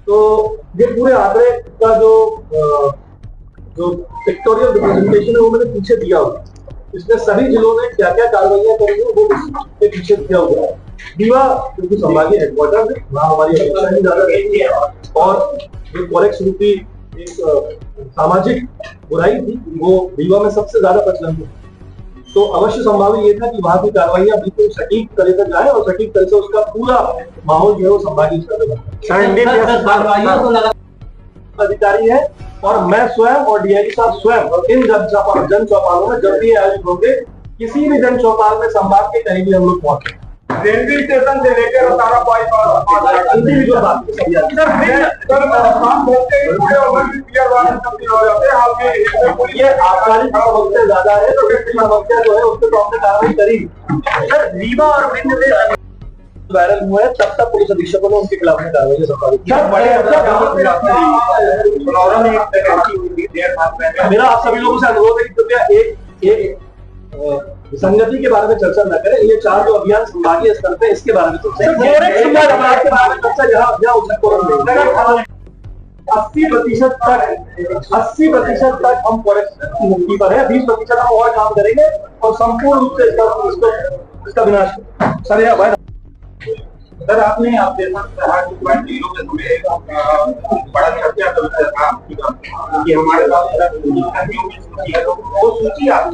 तो ये पूरे आंकड़े का जो पिक्टोरियल रिप्रेजेंटेशन है वो मैंने पीछे दिया हुआ है। इसमें सभी जिलों में क्या क्या कार्रवाइयां करेंगे वो इसके पीछे दिया हुआ है। रीवा क्योंकि संभागीय हेडक्वार्टर है, वहाँ हमारी अपेक्षा ही ज्यादा रहती है और जो फॉरेक्स रूपी एक सामाजिक बुराई थी वो रीवा में सबसे ज्यादा प्रचलन थी। तो अवश्य संभावित ये था कि वहां की कार्रवाइयां बिल्कुल सटीक तरह से जाए और सटीक तरह से उसका पूरा माहौल जो है वो संभागीय स्तर पर अधिकारी है और मैं स्वयं और डीआईजी साहब स्वयं इन जन चौपालों में जब भी आयोजित होंगे, किसी भी जन चौपाल में संभाग के कहीं भी हम लोग पहुंचे, रेलवे स्टेशन से लेकर इंडिविजुअल बात ये आबकारी समस्या ज्यादा है तो समस्या जो है उससे तो हमने कार्रवाई करी। सर रीवा और विंध्य में वायरल हुआ है तब तक पुलिस अधीक्षकों ने उनके खिलाफ कार्रवाई संपादित की। मेरा आप सभी लोगों से अनुरोध है कि कृपया एक विसंगति के बारे में चर्चा न करें। ये 4 जो अभियान संभागीय स्तर पे इसके बारे में चर्चा यहाँ 80% तक हम फॉरेस्ट की मुक्ति पर है, 20% हम और काम करेंगे और संपूर्ण रूप से इसका विनाश। सर यह भाई सर आपने आपके बड़ा चर्चा था कि हमारे पास वो सूची हम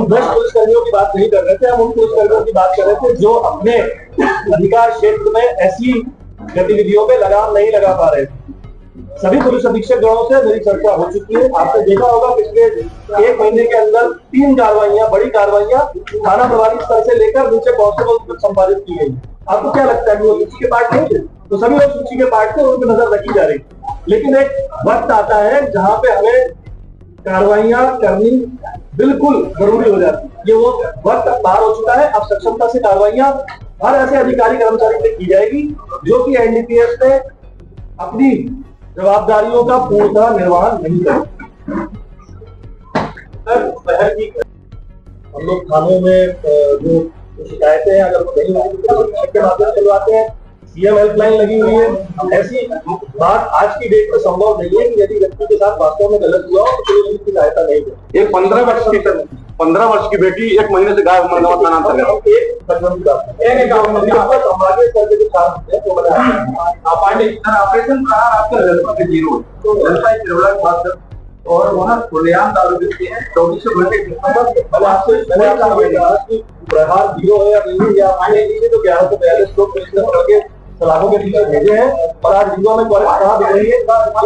10 पुलिसकर्मियों की बात नहीं कर रहे थे, हम उन पुलिसकर्मियों की बात कर रहे थे जो अपने अधिकार क्षेत्र में ऐसी गतिविधियों पे लगाम नहीं लगा पा रहे थे। सभी पुलिस अधीक्षक गणों से मेरी चर्चा हो चुकी है। आपने देखा होगा पिछले 1 महीने के अंदर 3 कार्रवाइयां, बड़ी कार्रवाइयां थाना प्रभारी स्तर से लेकर नीचे कांस्टेबल तक संपादित की गई। आपको क्या लगता है कि वो सूची के पार्ट नहीं थे? तो सभी लोग सूची के पार्ट थे, उन पर नजर रखी जा रही। लेकिन एक वक्त आता है जहां पे हमें कार्रवाइयां करनी बिल्कुल जरूरी हो जाती है। ये वो वक्त पार हो चुका है। अब सक्षमता से कार्रवाइयां हर ऐसे अधिकारी कर्मचारी से की जाएगी जो कि एनडीपीएस में अपनी जवाबदारियों का पूर्णतः निर्वहन नहीं करे। हम लोग थानों में जो शिकायतें हैं अगर वो नहीं होगी तो के माध्यम से चलवाते हैं। सीएम हेल्पलाइन लगी हुई है। ऐसी बात आज की डेट में संभव नहीं है कि यदि व्यक्ति के साथ वास्तव में गलत हुआ हो तो उसकी सहायता नहीं दे। एक 15 वर्ष की बेटी 1 महीने से गायब ऑपरेशन और वहाँ खुलेआम दारू बेचते हैं 24 घंटे। प्रहार 0 है या नहीं या तो 1142 लोग पुलिस ने पकड़ के सलाखों के पीछे भेजे हैं और आज रीवा में कहाँ दे रही है ये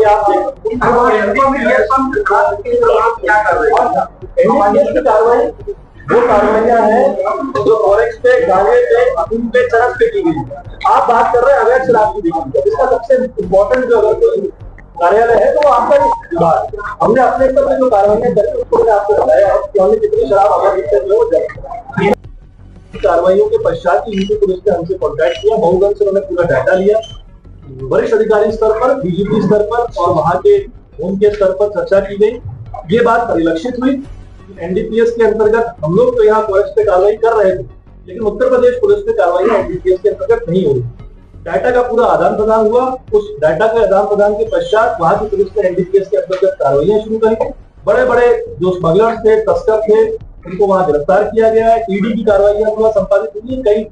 आप क्या कर रहे हैं। कार्रवाई वो कार्रवाइयां हैं जो फॉरेक्स पे, गांजे पे, अफीम पे, चरस पे की गई। आप बात कर रहे हैं अवैध शराब की बिक्री। इसका सबसे इम्पोर्टेंट जो अगर कोई कार्यालय है तो वो आपका विभाग। हमने अपने स्तर पर जो कार्रवाइयां करी उसको मैंने आपको बताया कि हमने कितनी शराब अवैध कार्रवाइयों के पश्चात यूपी पुलिस ने हमसे कॉन्टैक्ट किया। बहुगन से उन्होंने पूरा डाटा लिया। वरिष्ठ अधिकारी स्तर पर, डीजीपी स्तर पर और वहां के होम के स्तर पर चर्चा की गई। ये बात परिलक्षित हुई। एनडीपीएस के अंतर्गत हम लोग तो यहाँ फॉरेस्ट पे कार्रवाई कर रहे थे, लेकिन उत्तर प्रदेश पुलिस पे कार्रवाई एनडीपीएस के अंतर्गत नहीं हुई। डाटा का पूरा आदान प्रदान हुआ। उस डाटा के आदान प्रदान के पश्चात वहां की पुलिस ने एनडीपीएस के अंतर्गत कार्रवाइयां शुरू करी। बड़े बड़े जो स्मगलर्स थे, तस्कर थे, उनको वहां गिरफ्तार किया गया है। ईडी की कार्रवाइयां पूरा संपादित हुई। कई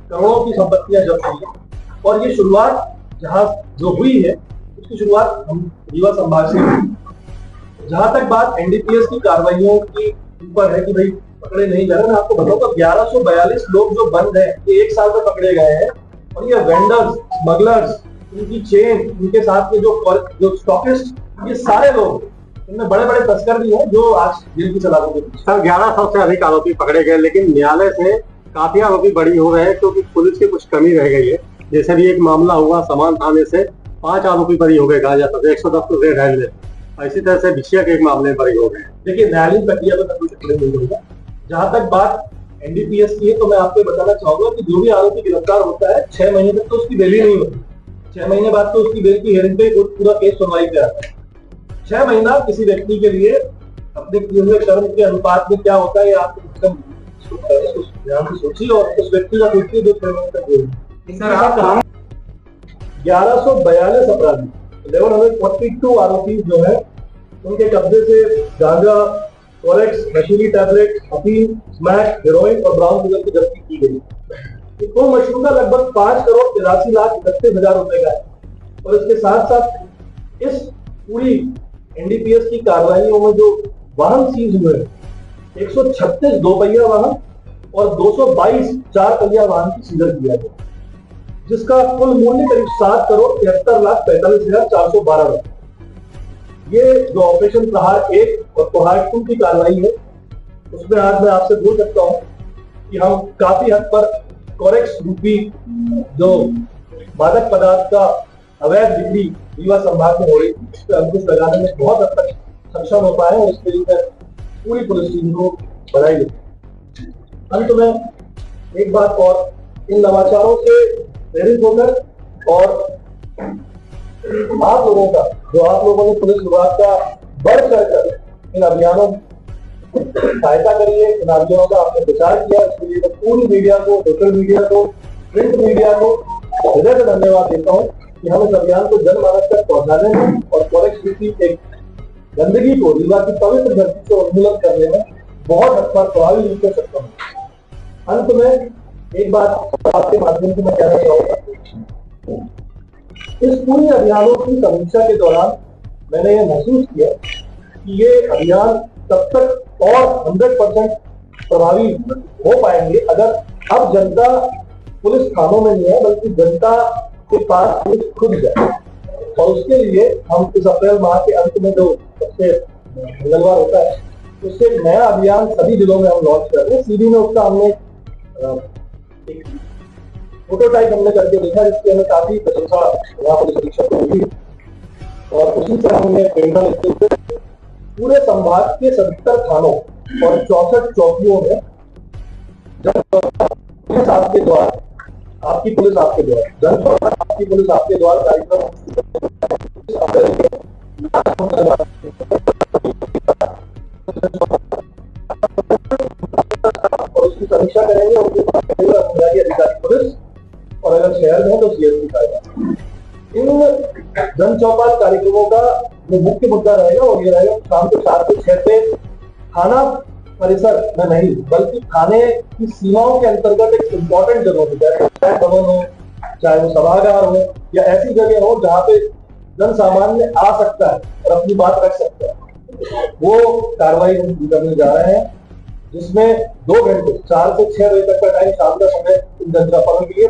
करोड़ों की संपत्तियां जब्त हुई है और ये शुरुआत जहां जो हुई है उसकी शुरुआत हम रीवा संभाग से हुई। जहां तक बात एनडीपीएस की कार्रवाइयों की ऊपर है कि भाई पकड़े नहीं जा रहे, मैं आपको बताऊं तो 1142 लोग जो बंद है ये 1 साल में पकड़े गए हैं और ये वेंडर्स, स्मगलर्स, उनकी चेन, उनके साथ के जो स्टॉकिस्ट, ये सारे लोग, इनमें बड़े बड़े तस्कर भी हैं जो आज जेल की सलाखों के पीछे। सर 1100 से अधिक आरोपी पकड़े गए, लेकिन न्यायालय से काफी आरोपी बरी हो रहे हैं क्योंकि पुलिस की कुछ कमी रह गई है। जैसे भी एक मामला हुआ समान थाने से 5 आरोपी बरी हो गए, कहा जाता था 110 तो रेड हैंडेड। इसी तरह से विषय के एक मामले में बरी हो गए। देखिए न्यायालयीन प्रक्रिया में कभी टुकड़े नहीं होगा। जहां तक बात एनडीपीएस की है तो मैं आपको बताना चाहूंगा कि जो भी आरोपी गिरफ्तार होता है 6 महीने तक तो उसकी बेल ही नहीं होती। 6 महीने बाद तो उसकी बेल की हियरिंग पे पूरा केस सुनवाई पे आता है। 6 महीना किसी व्यक्ति के लिए अपने किए हुए कर्म के अनुपात में क्या होता है आप ध्यान से सोचिए और उस व्यक्ति का देखिए जो 6 महीने तक 1142 अपराधी 1142 आरोपी जो है उनके कब्जे से गांजा, कोरेक्स, नशीली टैबलेट, अफीम, स्मैक, हेरोइन और ब्राउन शुगर की जब्ती की गई। कुल मशरूका लगभग 5,83,31,000 रुपए का है। और इसके साथ साथ इस पूरी एनडीपीएस की कार्रवाइयों में जो वाहन सीज हुए 136 दो पहिया वाहन और 222 चार पहिया वाहन की सीजर किया गया, जिसका कुल मूल्य करीब 7,73,45,412 रुपए। ये जो ऑपरेशन प्रहार 1 और प्रहार 2 की कार्रवाई है, उसमें आज मैं आपसे बोल सकता हूं कि हम काफी हद पर कोरेक्स रूपी जो मादक पदार्थ का अवैध बिक्री रीवा संभाग में हो रही थी, इस पर अंकुश लगाने में बहुत हद तक सक्षम हो पाए और इसके लिए पूरी पुलिस टीम को बधाई देती। अंत में एक बात और, इन नवाचारों से प्रेरित होकर और आप लोगों का जो आप लोगों ने पुलिस विभाग का बढ़ चढ़कर इन अभियानों सहायता करी है, इन अभियानों का आपने प्रचार किया, इसके लिए पूरी मीडिया को, सोशल मीडिया को, प्रिंट मीडिया को हृदय से धन्यवाद देता हूँ कि हम इस अभियान को जनमानस तक पहुंचाने में और कोरेक्स की एक गंदगी को रीवा की पवित्र धरती से उन्मूलन करने में बहुत हद पर प्रभावी रूप से सक्षम है। अंत में एक बात आपके माध्यम से मैं कहना चाहूंगा, इस पूरी अभियानों की समीक्षा के दौरान मैंने ये महसूस किया कि ये अभियान तब तक और 100% प्रभावी हो पाएंगे अगर अब जनता पुलिस थानों में नहीं है बल्कि जनता के पास पुलिस खुद जाए। और उसके लिए हम इस अप्रैल माह के अंत में जो सबसे मंगलवार होता है, उससे एक नया अभियान सभी जिलों में हम लॉन्च कर रहे हैं। सीधी में उसका हमने एक प्रोटोटाइप हमने करके देखा, जिसकी हमें काफी प्रशंसा वहां पुलिस अधीक्षक को मिली और उसी तरह हमने प्रेरणा लेते हुए पूरे संभाग के 77 थानों और 64 चौकियों में पुलिस आपके द्वार, आपकी पुलिस आपके द्वार, जन आपकी पुलिस आपके द्वार कार्यक्रम और उसकी समीक्षा करेंगे। अधिकारी पुलिस और अगर शहर में तो सीएसपी का। इन जन चौपाल कार्यक्रमों का जो मुख्य मुद्दा रहेगा वो ये रहेगा, शाम को 4 से 6 से थाना परिसर में नहीं बल्कि थाने की सीमाओं के अंतर्गत एक इम्पोर्टेंट जगह हो, चाहे भवन हो, चाहे वो सभागार हो या ऐसी जगह हो जहाँ पे जन सामान्य आ सकता है और अपनी बात रख सकता है, वो कार्रवाई हम करने जा रहे हैं, जिसमें 2 घंटे 4 से 6 बजे तक का टाइम शाम का समय इन जन चौपालों के लिए